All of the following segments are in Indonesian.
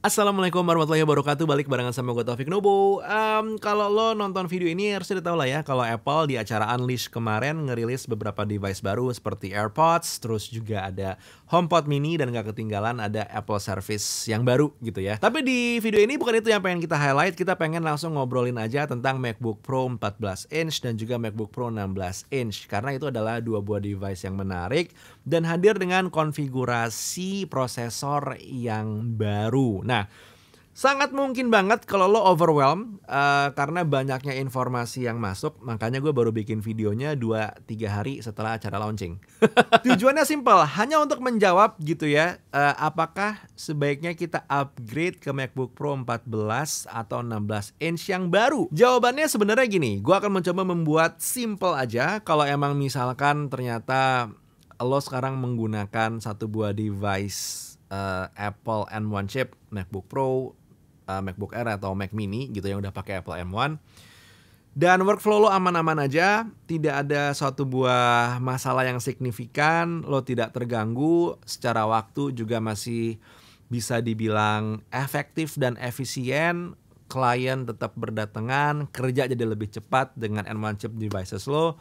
Assalamualaikum warahmatullahi wabarakatuh. Balik barengan sama gue Taufik Nobo. Kalau lo nonton video ini harusnya udah tau lah ya, kalau Apple di acara Unleash kemarin ngerilis beberapa device baru seperti AirPods, terus juga ada HomePod mini, dan gak ketinggalan ada Apple Service yang baru gitu ya. Tapi di video ini bukan itu yang pengen kita highlight. Kita pengen langsung ngobrolin aja tentang MacBook Pro 14 inch dan juga MacBook Pro 16 inch, karena itu adalah dua buah device yang menarik dan hadir dengan konfigurasi prosesor yang baru. Nah, sangat mungkin banget kalau lo overwhelmed karena banyaknya informasi yang masuk. Makanya gue baru bikin videonya 2-3 hari setelah acara launching. Tujuannya simple, hanya untuk menjawab gitu ya, apakah sebaiknya kita upgrade ke MacBook Pro 14 atau 16 inch yang baru? Jawabannya sebenarnya gini, gue akan mencoba membuat simple aja. Kalau emang misalkan ternyata lo sekarang menggunakan satu buah device Apple M1 chip, MacBook Pro, MacBook Air atau Mac mini gitu yang udah pakai Apple M1, dan workflow lo aman-aman aja, tidak ada suatu buah masalah yang signifikan, lo tidak terganggu, secara waktu juga masih bisa dibilang efektif dan efisien, klien tetap berdatangan, kerja jadi lebih cepat dengan M1 chip devices lo.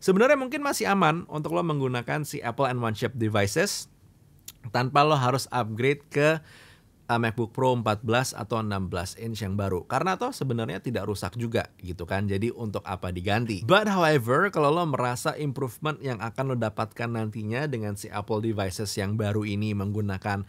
Sebenarnya mungkin masih aman untuk lo menggunakan si Apple M1 chip devices tanpa lo harus upgrade ke MacBook Pro 14 atau 16 inch yang baru. Karena toh sebenarnya tidak rusak juga gitu kan. Jadi untuk apa diganti? But however, kalau lo merasa improvement yang akan lo dapatkan nantinya dengan si Apple devices yang baru ini menggunakan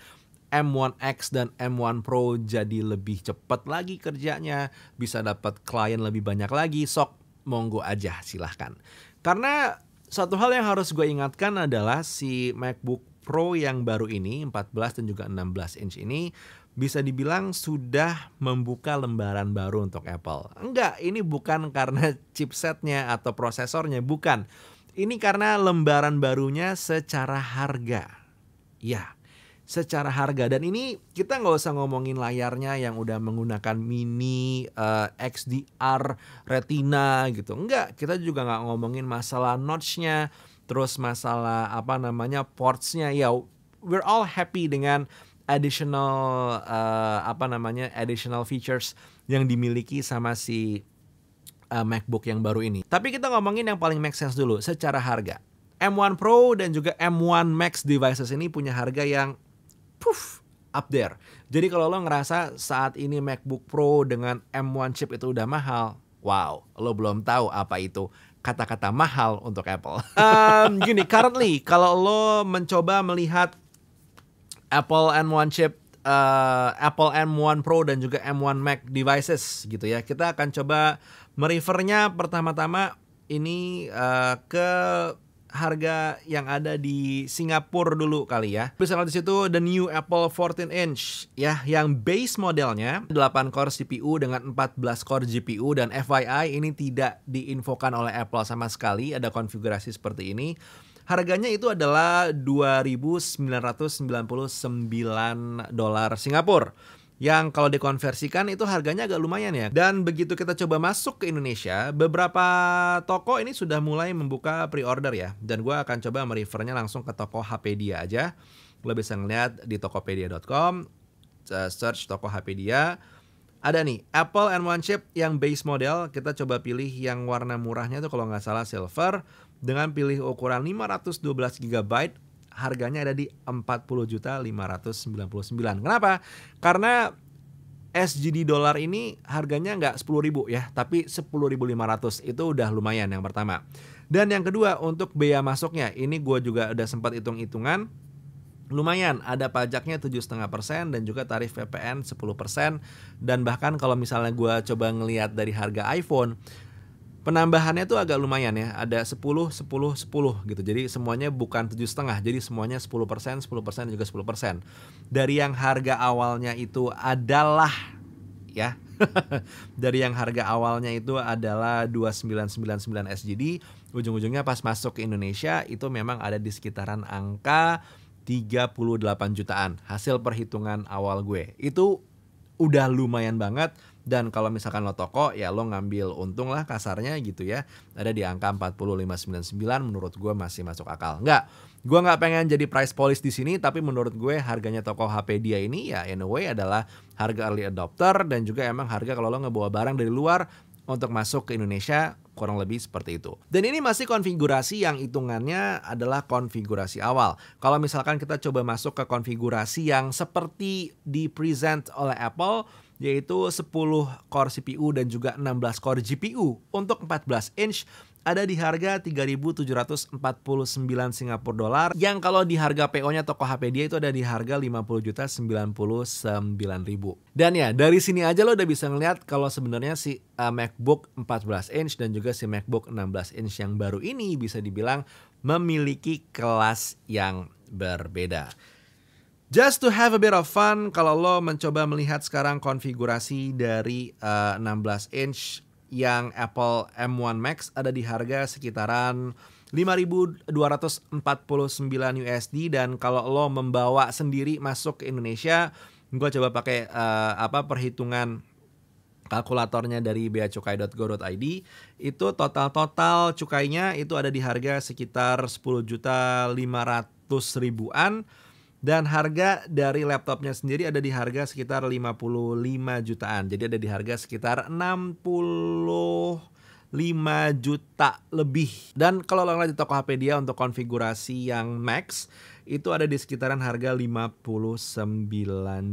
M1X dan M1 Pro jadi lebih cepat lagi kerjanya, bisa dapat klien lebih banyak lagi, sok monggo aja silahkan. Karena satu hal yang harus gue ingatkan adalah si MacBook Pro yang baru ini 14 dan juga 16 inch ini bisa dibilang sudah membuka lembaran baru untuk Apple. Enggak, ini bukan karena chipsetnya atau prosesornya, bukan. Ini karena lembaran barunya secara harga. Ya, secara harga. Dan ini kita nggak usah ngomongin layarnya yang udah menggunakan mini, XDR, Retina gitu. Enggak, kita juga nggak ngomongin masalah notch-nya, terus masalah ports-nya. Ya, we're all happy dengan additional additional features yang dimiliki sama si MacBook yang baru ini. Tapi kita ngomongin yang paling make sense dulu secara harga. M1 Pro dan juga M1 Max devices ini punya harga yang up there. Jadi kalau lo ngerasa saat ini MacBook Pro dengan M1 chip itu udah mahal, wow, lo belum tahu apa itu kata-kata mahal untuk Apple. Gini, currently kalau lo mencoba melihat Apple M1 chip, Apple M1 Pro dan juga M1 Mac devices gitu ya, kita akan coba merefernya pertama-tama ini ke harga yang ada di Singapura dulu kali ya. Bisa lihat di situ the new Apple 14 inch ya, yang base modelnya 8 core CPU dengan 14 core GPU, dan FYI ini tidak diinfokan oleh Apple sama sekali ada konfigurasi seperti ini. Harganya itu adalah $2.999 Singapura. Yang kalau dikonversikan itu harganya agak lumayan ya. Dan begitu kita coba masuk ke Indonesia, beberapa toko ini sudah mulai membuka pre-order ya. Dan gue akan coba merefernya langsung ke toko HPdia aja. Lo bisa ngeliat di tokopedia.com, search toko HPdia. Ada nih Apple M1 chip yang base model. Kita coba pilih yang warna murahnya tuh kalau nggak salah silver, dengan pilih ukuran 512 GB. Harganya ada di 40.599. Kenapa? Karena SGD dolar ini harganya nggak 10.000 ya, tapi 10.500. Itu udah lumayan yang pertama. Dan yang kedua, untuk bea masuknya, ini gue juga udah sempat hitung-hitungan. Lumayan, ada pajaknya 7,5% dan juga tarif VPN 10%. Dan bahkan kalau misalnya gue coba ngelihat dari harga iPhone, penambahannya tuh agak lumayan ya, ada 10, 10, 10 gitu. Jadi semuanya bukan 7,5, jadi semuanya 10%, 10% juga 10%. Dari yang harga awalnya itu adalah ya, dari yang harga awalnya itu adalah 2.999 SGD, ujung-ujungnya pas masuk ke Indonesia itu memang ada di sekitaran angka 38 jutaan. Hasil perhitungan awal gue. Itu udah lumayan banget. Dan kalau misalkan lo toko, ya lo ngambil untung lah kasarnya gitu ya. Ada di angka 45.99, menurut gue masih masuk akal. Enggak, Gue nggak pengen jadi price police di sini, tapi menurut gue harganya toko HP dia ini ya in a way adalah harga early adopter dan juga emang harga kalau lo ngebawa barang dari luar untuk masuk ke Indonesia kurang lebih seperti itu. Dan ini masih konfigurasi yang hitungannya adalah konfigurasi awal. Kalau misalkan kita coba masuk ke konfigurasi yang seperti di present oleh Apple, yaitu 10 core CPU dan juga 16 core GPU untuk 14 inch, ada di harga 3.749 Singapura dolar, yang kalau di harga PO-nya toko HP dia itu ada di harga 50.099.000. Dan ya dari sini aja lo udah bisa ngeliat kalau sebenarnya si MacBook 14 inch dan juga si MacBook 16 inch yang baru ini bisa dibilang memiliki kelas yang berbeda. Just to have a bit of fun, kalau lo mencoba melihat sekarang konfigurasi dari 16 inch yang Apple M1 Max ada di harga sekitaran 5.249 USD, dan kalau lo membawa sendiri masuk ke Indonesia, gue coba pakai perhitungan kalkulatornya dari beacukai.go.id, itu total cukainya itu ada di harga sekitar 10.500.000-an. Dan harga dari laptopnya sendiri ada di harga sekitar 55 jutaan. Jadi ada di harga sekitar 65 juta lebih. Dan kalau lo ngeliat di toko HP dia untuk konfigurasi yang Max, itu ada di sekitaran harga 59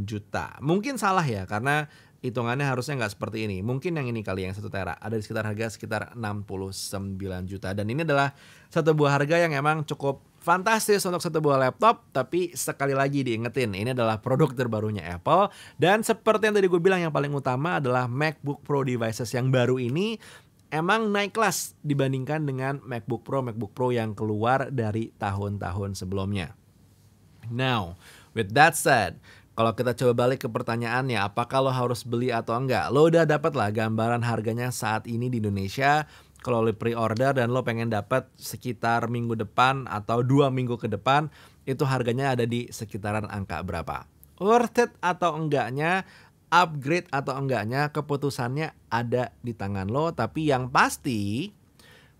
juta. Mungkin salah ya, karena hitungannya harusnya nggak seperti ini. Mungkin yang ini kali, yang 1 tera. Ada di sekitar harga sekitar 69 juta. Dan ini adalah satu buah harga yang emang cukup fantastis untuk satu buah laptop. Tapi sekali lagi diingetin, ini adalah produk terbarunya Apple. Dan seperti yang tadi gue bilang, yang paling utama adalah MacBook Pro devices yang baru ini emang naik kelas dibandingkan dengan MacBook Pro yang keluar dari tahun-tahun sebelumnya. Now, with that said, kalau kita coba balik ke pertanyaannya, apakah lo harus beli atau enggak? Lo udah dapat lah gambaran harganya saat ini di Indonesia. Kalau lo pre-order dan lo pengen dapat sekitar minggu depan atau 2 minggu ke depan, itu harganya ada di sekitaran angka berapa? Worth it atau enggaknya, upgrade atau enggaknya, keputusannya ada di tangan lo. Tapi yang pasti,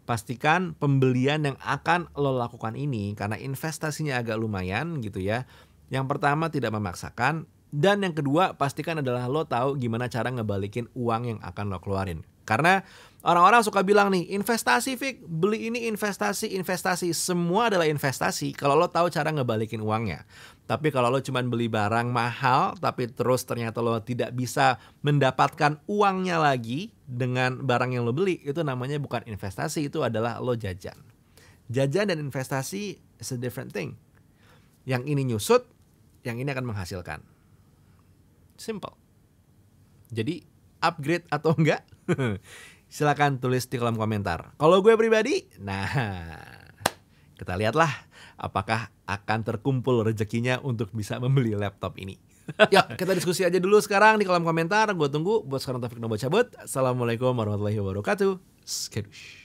pastikan pembelian yang akan lo lakukan ini, karena investasinya agak lumayan gitu ya. Yang pertama, tidak memaksakan. Dan yang kedua, pastikan adalah lo tahu gimana cara ngebalikin uang yang akan lo keluarin. Karena orang-orang suka bilang nih, investasi Fik, beli ini investasi. Semua adalah investasi kalau lo tahu cara ngebalikin uangnya. Tapi kalau lo cuma beli barang mahal, tapi terus ternyata lo tidak bisa mendapatkan uangnya lagi dengan barang yang lo beli, itu namanya bukan investasi, itu adalah lo jajan. Jajan dan investasi is a different thing. Yang ini nyusut, yang ini akan menghasilkan. Simple. Jadi upgrade atau enggak? Silakan tulis di kolom komentar. Kalau gue pribadi, nah kita lihatlah apakah akan terkumpul rezekinya untuk bisa membeli laptop ini. Ya, kita diskusi aja dulu sekarang di kolom komentar. Gue tunggu. Buat sekarang Taufik Nobo cabut. Assalamualaikum warahmatullahi wabarakatuh. Skedush.